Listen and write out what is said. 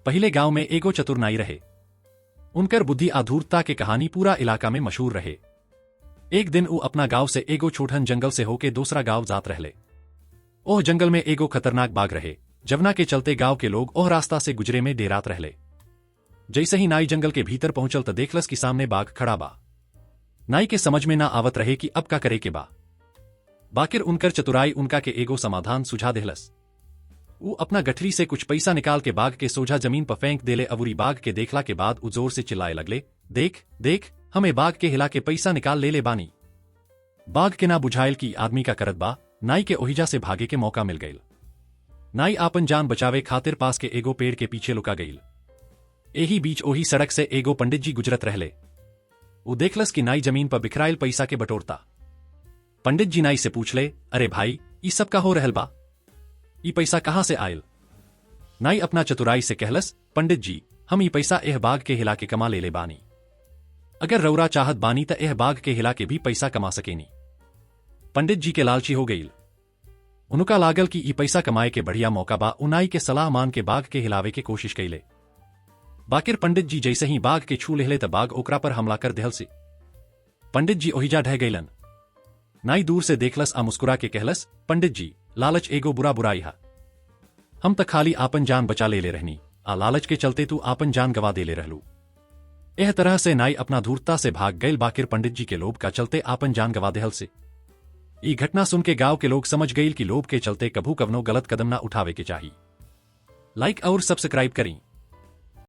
पहले गांव में एगो चतुर नाई रहे। उनकर बुद्धि आधुरता के कहानी पूरा इलाका में मशहूर रहे। एक दिन वो अपना गांव से एगो छोटन जंगल से होके दूसरा गांव जात रहले। ओह जंगल में एगो खतरनाक बाघ रहे, जवना के चलते गांव के लोग ओह रास्ता से गुजरे में डेरात रहले। जैसे ही नाई जंगल के भीतर पहुंचल त देखलस कि सामने बाघ खड़ा बा। नाई के समझ में ना आवत रहे कि अब का करे के बा। बाकिर उनकर चतुराई उनका के एगो समाधान सुझा देहलस। वो अपना गठरी से कुछ पैसा निकाल के बाघ के सोझा जमीन पर फेंक देले। अबूरी बाघ के देखला के बाद उ जोर से चिल्लाए लगले, देख देख, हमें बाघ के हिला के पैसा निकाल ले बानी। बाघ के ना बुझाइल की आदमी का करत बा। नाई के ओहिजा से भागे के मौका मिल गईल। नाई आपन जान बचावे खातिर पास के एगो पेड़ के पीछे लुका गईल। एही बीच ओही सड़क से एगो पंडित जी गुजरत रहले। वो देखलस कि नाई जमीन पर बिखराइल पैसा के बटोरता। पंडित जी नाई से पूछले, अरे भाई, ई सब का हो रहल बा? ई पैसा कहां से आयल? नाई अपना चतुराई से कहलस, पंडित जी, हम ई पैसा एह बाघ के हिला के कमा ले बानी। अगर रौरा चाहत बानी त एह बाघ के हिला के भी पैसा कमा सकेनी। पंडित जी के लालची हो गईल। उनका लागल कि ई पैसा कमाए के बढ़िया मौका बा। उनाई के सलाह मान के बाघ के हिलावे के कोशिश कैले। बाकिर पंडित जी जैसे ही बाघ के छू लेहले त बाघ ओकरा पर हमला कर देहल से। पंडित जी ओहिजा ढह गईलन। नाई दूर से देखलस आ मुस्कुरा के कहलस, पंडित जी, लालच एगो बुरा बुराई हा। हम त खाली आपन जान बचा ले रहनी, आ लालच के चलते तू आपन जान गवा दे ले रहलू। एह तरह से नाई अपना धूर्तता से भाग गईल। बाकिर पंडित जी के लोभ का चलते आपन जान गवा देहल से। ई घटना सुन के गांव के लोग समझ गईल कि लोभ के चलते कभू कवनो गलत कदम ना उठावे के चाहिए। लाइक और सब्सक्राइब करें।